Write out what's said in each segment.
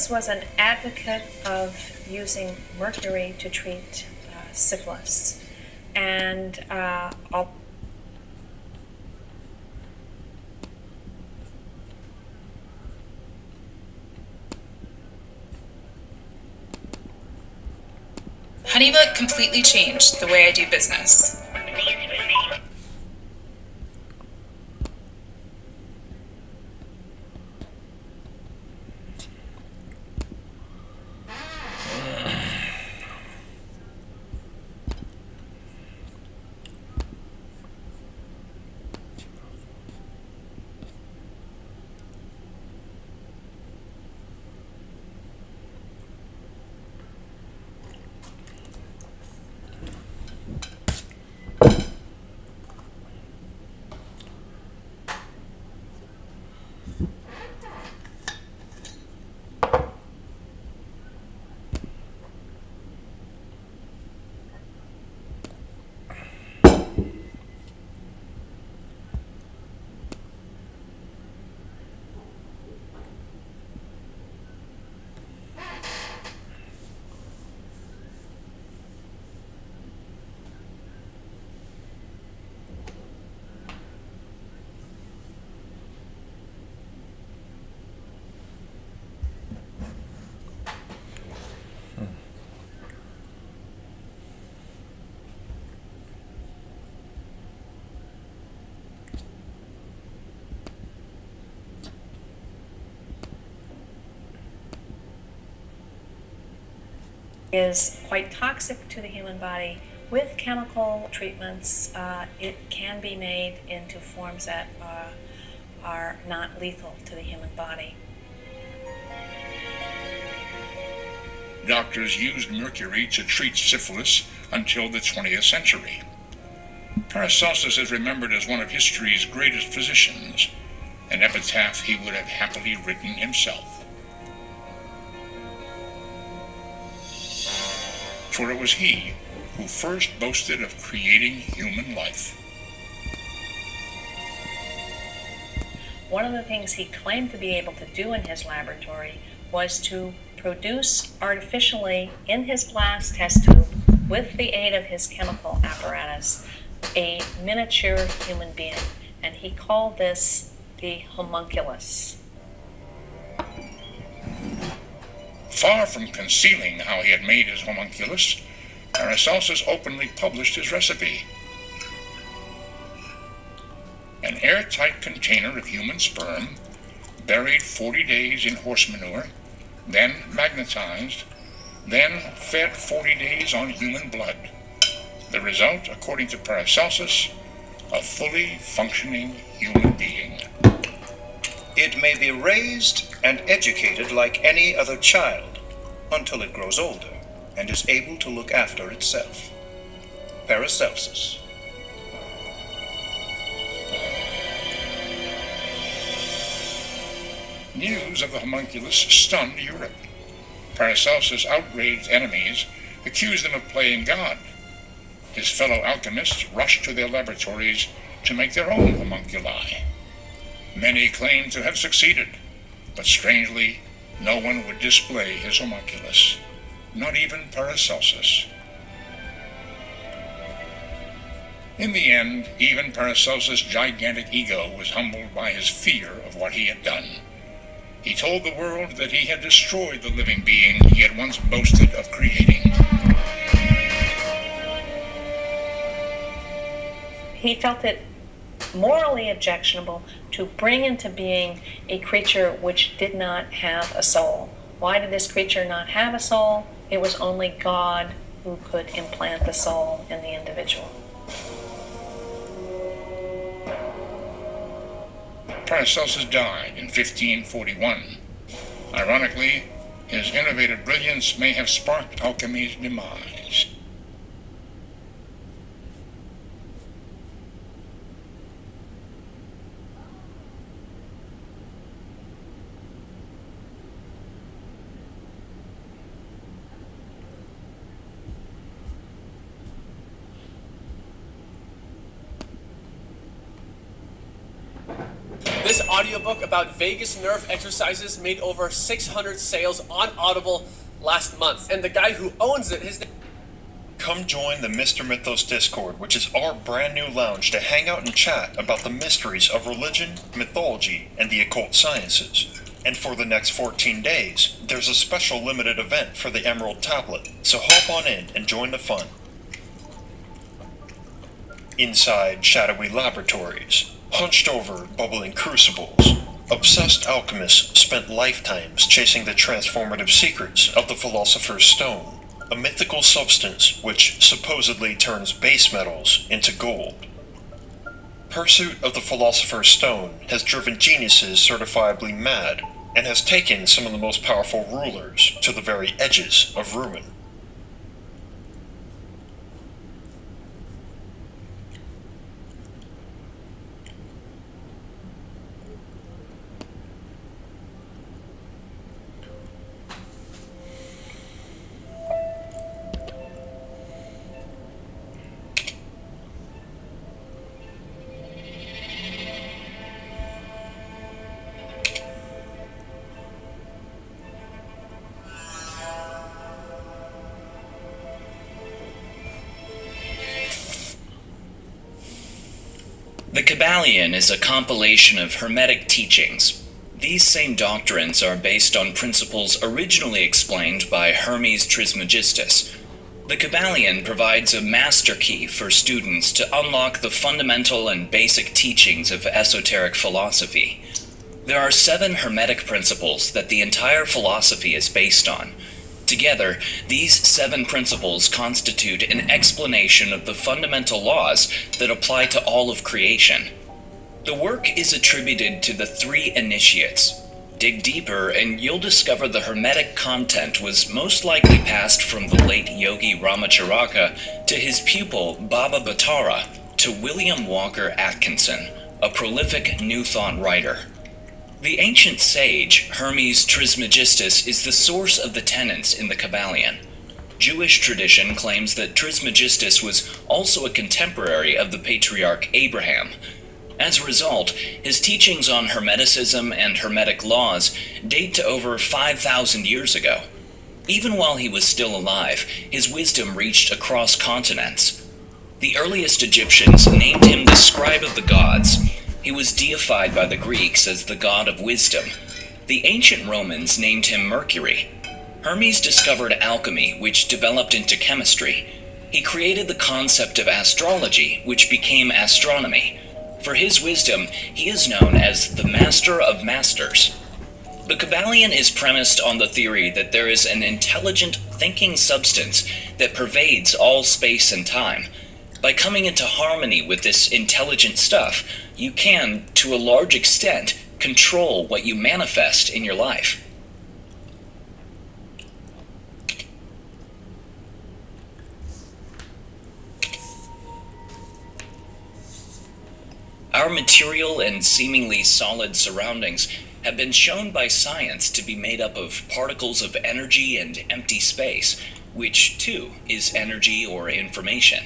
was an advocate of using mercury to treat syphilis, and Honeybook completely changed the way I do business. is quite toxic to the human body. With chemical treatments, it can be made into forms that are not lethal to the human body. Doctors used mercury to treat syphilis until the 20th century. Paracelsus is remembered as one of history's greatest physicians, an epitaph he would have happily written himself. For it was he who first boasted of creating human life. One of the things he claimed to be able to do in his laboratory was to produce artificially in his glass test tube, with the aid of his chemical apparatus, a miniature human being, and he called this the homunculus. Far from concealing how he had made his homunculus, Paracelsus openly published his recipe. An airtight container of human sperm, buried 40 days in horse manure, then magnetized, then fed 40 days on human blood. The result, according to Paracelsus, a fully functioning human being. It may be raised and educated like any other child until it grows older and is able to look after itself. Paracelsus. News of the homunculus stunned Europe. Paracelsus outraged enemies, accused them of playing God. His fellow alchemists rushed to their laboratories to make their own homunculi. Many claimed to have succeeded, but strangely, no one would display his homunculus, not even Paracelsus. In the end, even Paracelsus' gigantic ego was humbled by his fear of what he had done. He told the world that he had destroyed the living being he had once boasted of creating. He felt it morally objectionable to bring into being a creature which did not have a soul. Why did this creature not have a soul? It was only God who could implant the soul in the individual. Paracelsus died in 1541. Ironically, his innovative brilliance may have sparked alchemy's demise. This This audiobook about vagus nerve exercises made over 600 sales on Audible last month. And the guy who owns it, his name... Come join the Mr. Mythos Discord, which is our brand new lounge to hang out and chat about the mysteries of religion, mythology, and the occult sciences. And for the next 14 days, there's a special limited event for the Emerald Tablet, so hop on in and join the fun. Inside shadowy laboratories, hunched over bubbling crucibles, obsessed alchemists spent lifetimes chasing the transformative secrets of the Philosopher's Stone, a mythical substance which supposedly turns base metals into gold. Pursuit of the Philosopher's Stone has driven geniuses certifiably mad, and has taken some of the most powerful rulers to the very edges of ruin. The Kybalion is a compilation of Hermetic teachings. These same doctrines are based on principles originally explained by Hermes Trismegistus. The Kybalion provides a master key for students to unlock the fundamental and basic teachings of esoteric philosophy. There are 7 Hermetic principles that the entire philosophy is based on. Together, these 7 principles constitute an explanation of the fundamental laws that apply to all of creation. The work is attributed to the 3 initiates. Dig deeper and you'll discover the Hermetic content was most likely passed from the late Yogi Ramacharaka to his pupil Baba Bhattara to William Walker Atkinson, a prolific New Thought writer. The ancient sage, Hermes Trismegistus, is the source of the tenets in the Kybalion. Jewish tradition claims that Trismegistus was also a contemporary of the patriarch Abraham. As a result, his teachings on Hermeticism and Hermetic laws date to over 5,000 years ago. Even while he was still alive, his wisdom reached across continents. The earliest Egyptians named him the scribe of the gods. He was deified by the Greeks as the god of wisdom. The ancient Romans named him Mercury. Hermes discovered alchemy, which developed into chemistry. He created the concept of astrology, which became astronomy. For his wisdom, he is known as the Master of Masters. The Kybalion is premised on the theory that there is an intelligent, thinking substance that pervades all space and time. By coming into harmony with this intelligent stuff, you can, to a large extent, control what you manifest in your life. Our material and seemingly solid surroundings have been shown by science to be made up of particles of energy and empty space, which, too, is energy or information.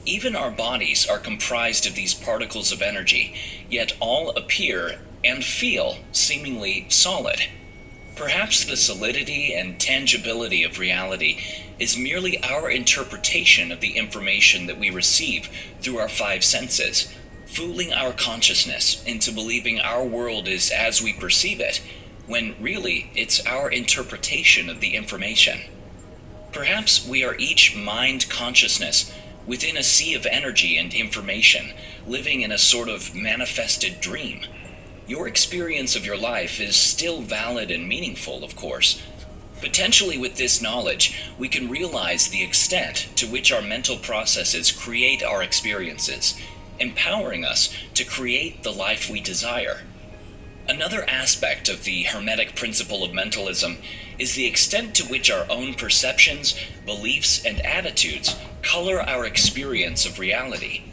Even our bodies are comprised of these particles of energy, yet all appear and feel seemingly solid. Perhaps the solidity and tangibility of reality is merely our interpretation of the information that we receive through our 5 senses, fooling our consciousness into believing our world is as we perceive it, when really it's our interpretation of the information. Perhaps we are each mind consciousness within a sea of energy and information, living in a sort of manifested dream. Your experience of your life is still valid and meaningful, of course. Potentially with this knowledge, we can realize the extent to which our mental processes create our experiences, empowering us to create the life we desire. Another aspect of the Hermetic principle of mentalism is the extent to which our own perceptions, beliefs, and attitudes color our experience of reality.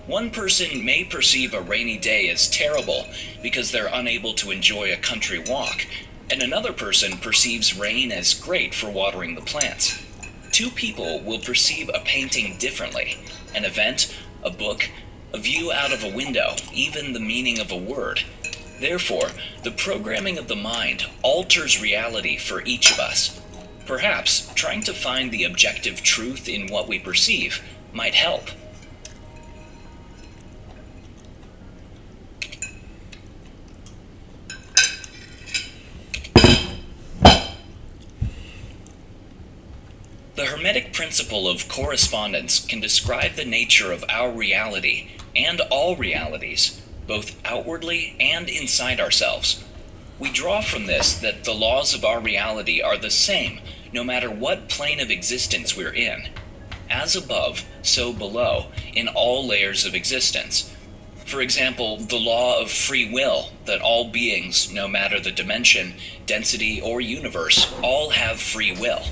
One person may perceive a rainy day as terrible because they're unable to enjoy a country walk, and another person perceives rain as great for watering the plants. 2 people will perceive a painting differently, an event, a book, a view out of a window, even the meaning of a word. Therefore, the programming of the mind alters reality for each of us. Perhaps trying to find the objective truth in what we perceive might help. The Hermetic principle of correspondence can describe the nature of our reality and all realities, both outwardly and inside ourselves. We draw from this that the laws of our reality are the same, no matter what plane of existence we're in. As above, so below, in all layers of existence. For example, the law of free will, that all beings, no matter the dimension, density, or universe, all have free will.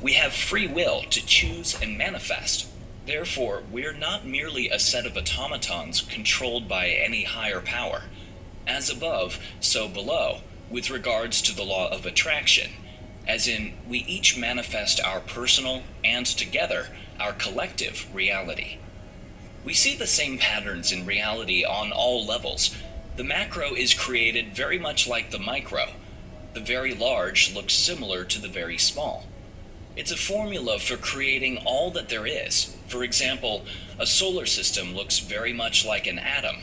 We have free will to choose and manifest. Therefore, we're not merely a set of automatons controlled by any higher power. As above, so below, with regards to the law of attraction, as in, we each manifest our personal and, together, our collective reality. We see the same patterns in reality on all levels. The macro is created very much like the micro. The very large looks similar to the very small. It's a formula for creating all that there is. For example, a solar system looks very much like an atom.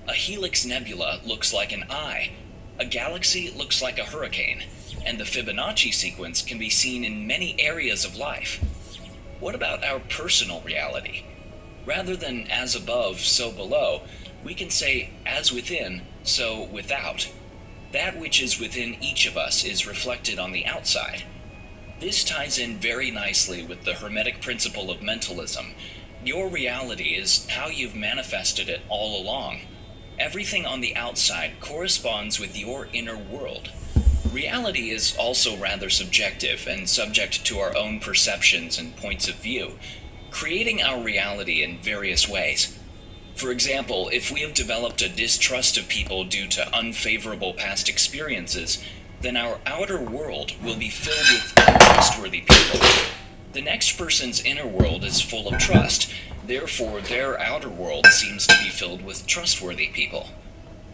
A helix nebula looks like an eye. A galaxy looks like a hurricane. And the Fibonacci sequence can be seen in many areas of life. What about our personal reality? Rather than as above, so below, we can say as within, so without. That which is within each of us is reflected on the outside. This ties in very nicely with the Hermetic principle of mentalism. Your reality is how you've manifested it all along. Everything on the outside corresponds with your inner world. Reality is also rather subjective and subject to our own perceptions and points of view, creating our reality in various ways. For example, if we have developed a distrust of people due to unfavorable past experiences, then our outer world will be filled with untrustworthy people. The next person's inner world is full of trust, therefore their outer world seems to be filled with trustworthy people.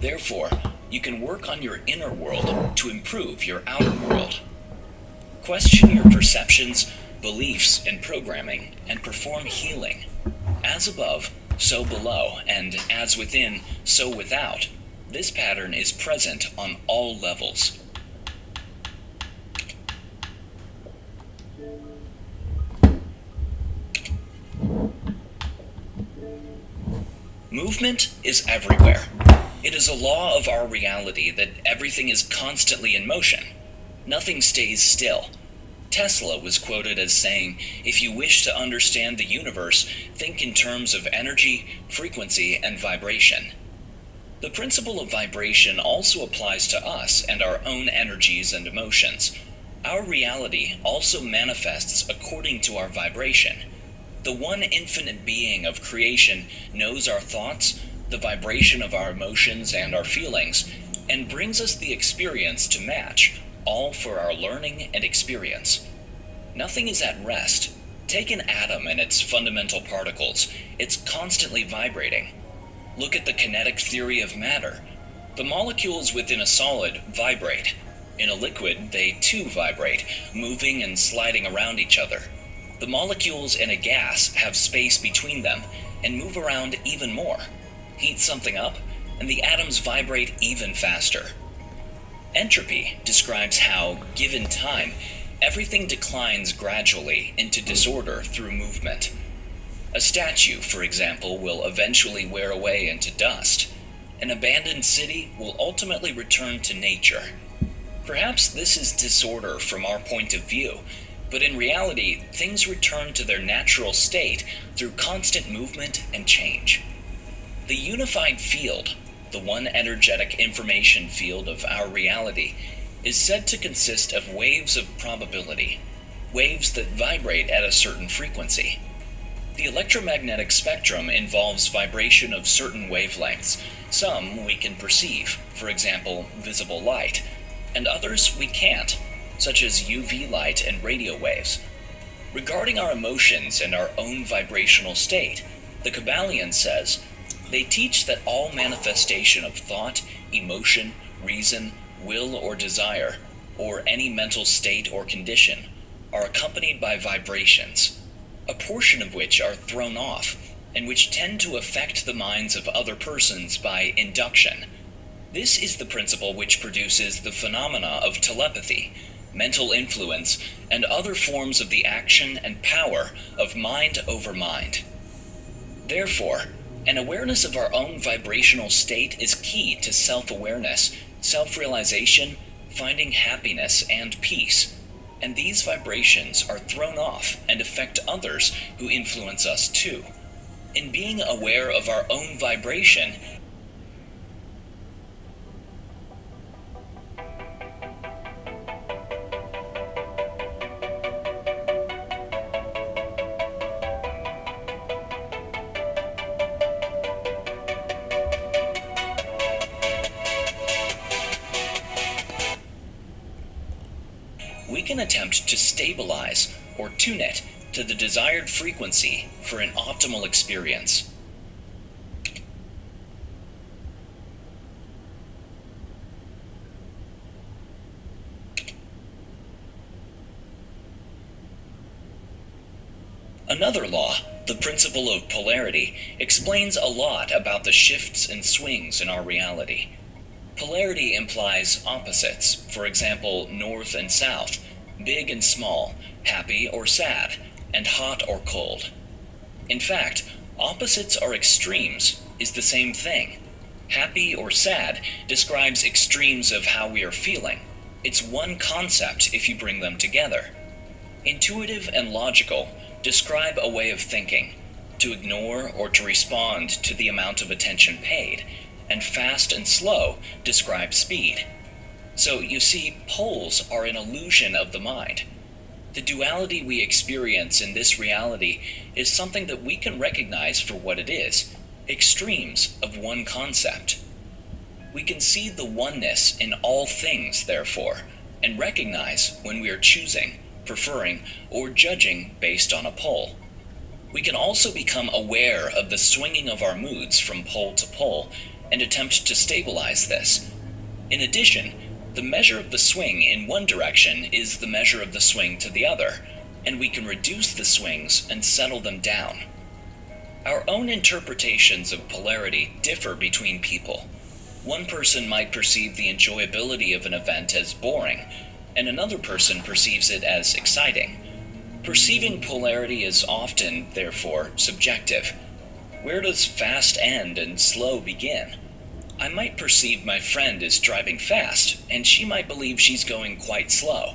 Therefore, you can work on your inner world to improve your outer world. Question your perceptions, beliefs, and programming, and perform healing. As above, so below, and as within, so without. This pattern is present on all levels. Movement is everywhere. It is a law of our reality that everything is constantly in motion. Nothing stays still. Tesla was quoted as saying, "If you wish to understand the universe, think in terms of energy, frequency, and vibration." The principle of vibration also applies to us and our own energies and emotions. Our reality also manifests according to our vibration. The one infinite being of creation knows our thoughts, the vibration of our emotions and our feelings, and brings us the experience to match, all for our learning and experience. Nothing is at rest. Take an atom and its fundamental particles. It's constantly vibrating. Look at the kinetic theory of matter. The molecules within a solid vibrate. In a liquid, they too vibrate, moving and sliding around each other. The molecules in a gas have space between them and move around even more. Heat something up, and the atoms vibrate even faster. Entropy describes how, given time, everything declines gradually into disorder through movement. A statue, for example, will eventually wear away into dust. An abandoned city will ultimately return to nature. Perhaps this is disorder from our point of view, but in reality, things return to their natural state through constant movement and change. The unified field, the one energetic information field of our reality, is said to consist of waves of probability, waves that vibrate at a certain frequency. The electromagnetic spectrum involves vibration of certain wavelengths. Some we can perceive, for example, visible light, and others we can't, such as UV light and radio waves. Regarding our emotions and our own vibrational state, the Kabbalion says, "They teach that all manifestation of thought emotion, reason, will or desire, or any mental state or condition, are accompanied by vibrations, a portion of which are thrown off, and which tend to affect the minds of other persons by induction. This is the principle which produces the phenomena of telepathy, mental influence, and other forms of the action and power of mind over mind. Therefore, an awareness of our own vibrational state is key to self-awareness, self-realization, finding happiness and peace, and these vibrations are thrown off and affect others who influence us too. In being aware of our own vibration, we can attempt to stabilize or tune it to the desired frequency for an optimal experience. Another law, the principle of polarity, explains a lot about the shifts and swings in our reality. Polarity implies opposites, for example, north and south, big and small, happy or sad, and hot or cold. In fact, opposites or extremes is the same thing. Happy or sad describes extremes of how we are feeling. It's one concept if you bring them together. Intuitive and logical describe a way of thinking, to ignore or to respond to the amount of attention paid, and fast and slow describe speed. So you see, poles are an illusion of the mind. The duality we experience in this reality is something that we can recognize for what it is, extremes of one concept. We can see the oneness in all things, therefore, and recognize when we are choosing, preferring, or judging based on a pole. We can also become aware of the swinging of our moods from pole to pole and attempt to stabilize this. In addition, the measure of the swing in one direction is the measure of the swing to the other, and we can reduce the swings and settle them down. Our own interpretations of polarity differ between people. One person might perceive the enjoyability of an event as boring, and another person perceives it as exciting. Perceiving polarity is often, therefore, subjective. Where does fast end and slow begin? I might perceive my friend is driving fast, and she might believe she's going quite slow.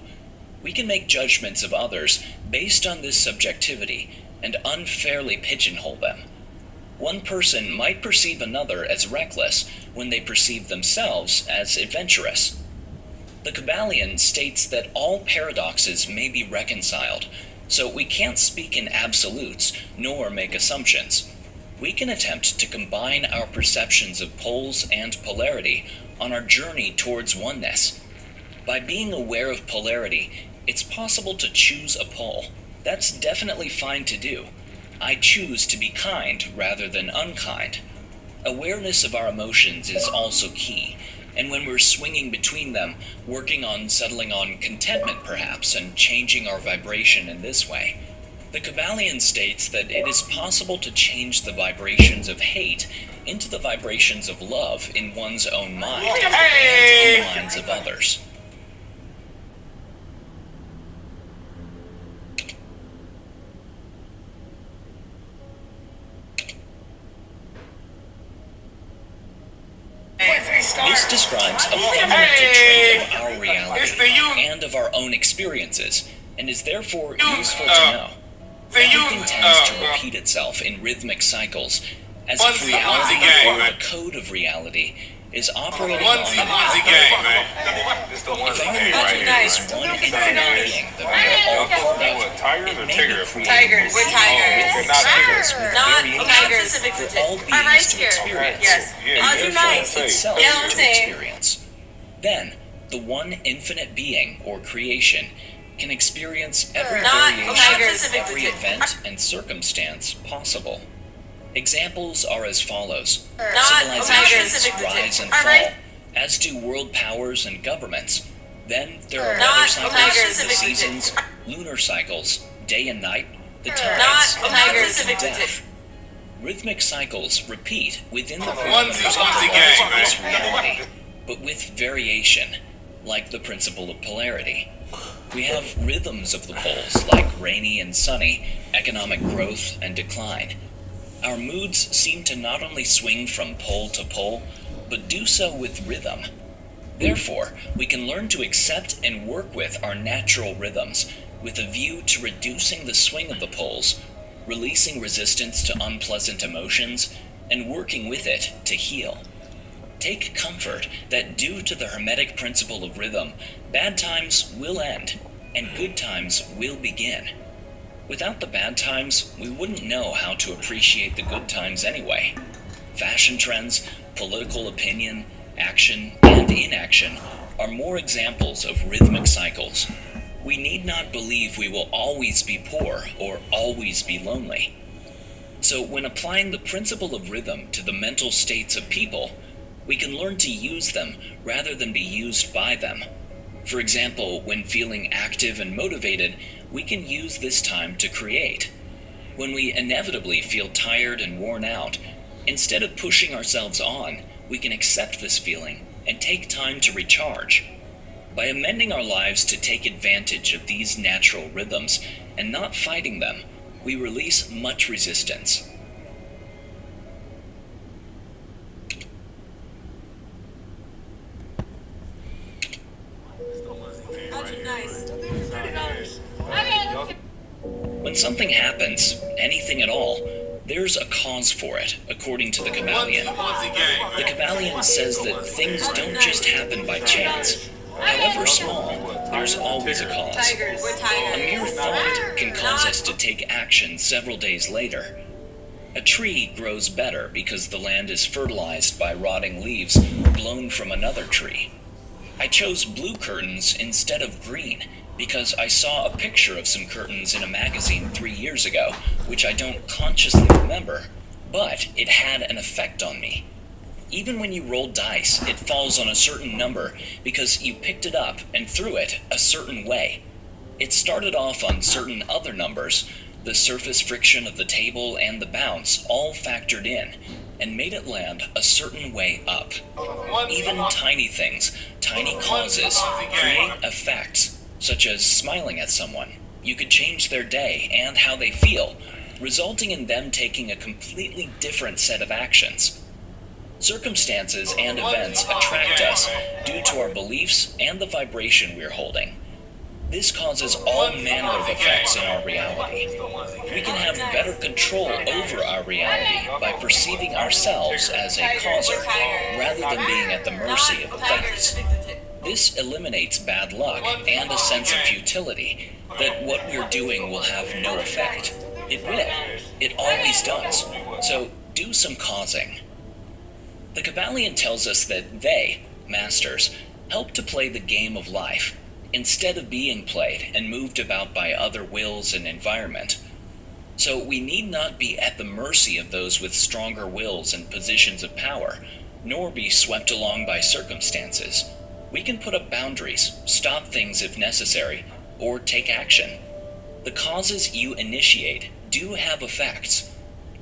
We can make judgments of others based on this subjectivity and unfairly pigeonhole them. One person might perceive another as reckless when they perceive themselves as adventurous. The Kybalion states that all paradoxes may be reconciled, so we can't speak in absolutes nor make assumptions. We can attempt to combine our perceptions of poles and polarity on our journey towards oneness. By being aware of polarity, it's possible to choose a pole. That's definitely fine to do. I choose to be kind rather than unkind. Awareness of our emotions is also key, and when we're swinging between them, working on settling on contentment perhaps and changing our vibration in this way. The Kybalion states that it is possible to change the vibrations of hate into the vibrations of love in one's own mind and in the minds of others. This describes a fundamental trait of our reality and of our own experiences, and is therefore useful to know. Everything tends to repeat itself in rhythmic cycles, as if reality, or the code of reality, is operating on an algorithm. If our reality is one infinite being that we are all part of, it may be created with rhythmic cycles with variations for all beings to experience, and therefore itself to experience. Then, the one infinite being, or creation, can experience every variation, every event and circumstance possible. Examples are as follows. Civilizations rise and fall, as do world powers and governments. Then there are Not weather cycles, tigers. the seasons, lunar cycles, day and night, the Not tides, and tigers. life and death. Rhythmic cycles repeat within the form of Onesie gang, reality, but with variation, like the principle of polarity. We have rhythms of the poles, like rainy and sunny, economic growth and decline. Our moods seem to not only swing from pole to pole, but do so with rhythm. Therefore, we can learn to accept and work with our natural rhythms, with a view to reducing the swing of the poles, releasing resistance to unpleasant emotions, and working with it to heal. Take comfort that due to the Hermetic principle of rhythm, bad times will end, and good times will begin. Without the bad times, we wouldn't know how to appreciate the good times anyway. Fashion trends, political opinion, action, and inaction are more examples of rhythmic cycles. We need not believe we will always be poor or always be lonely. So when applying the principle of rhythm to the mental states of people, we can learn to use them rather than be used by them. For example, when feeling active and motivated, we can use this time to create. When we inevitably feel tired and worn out, instead of pushing ourselves on, we can accept this feeling and take time to recharge. By amending our lives to take advantage of these natural rhythms and not fighting them, we release much resistance. When something happens, anything at all, there's a cause for it, according to the Kabbalion. The Kabbalion says that things don't just happen by chance. However small, there's always a cause. A mere thought can cause us to take action several days later. A tree grows better because the land is fertilized by rotting leaves blown from another tree. I chose blue curtains instead of green because I saw a picture of some curtains in a magazine 3 years ago, which I don't consciously remember, but it had an effect on me. Even when you roll dice, it falls on a certain number because you picked it up and threw it a certain way. It started off on certain other numbers. The surface friction of the table and the bounce all factored in and made it land a certain way up. Even tiny things, tiny causes, create effects, such as smiling at someone. You could change their day and how they feel, resulting in them taking a completely different set of actions. Circumstances and events attract us due to our beliefs and the vibration we're holding. This causes all manner of effects in our reality. We can have better control over our reality by perceiving ourselves as a causer, rather than being at the mercy of events. This eliminates bad luck and a sense of futility, that what we're doing will have no effect. It will. It always does. So do some causing. The Kabbalion tells us that they, masters, help to play the game of life, instead of being played and moved about by other wills and environment. So we need not be at the mercy of those with stronger wills and positions of power, nor be swept along by circumstances. We can put up boundaries, stop things if necessary, or take action. The causes you initiate do have effects.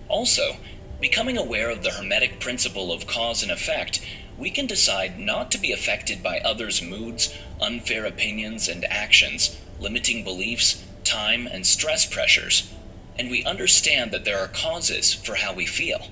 Also, becoming aware of the Hermetic principle of cause and effect, we can decide not to be affected by others' moods, unfair opinions and actions, limiting beliefs, time and stress pressures, and we understand that there are causes for how we feel.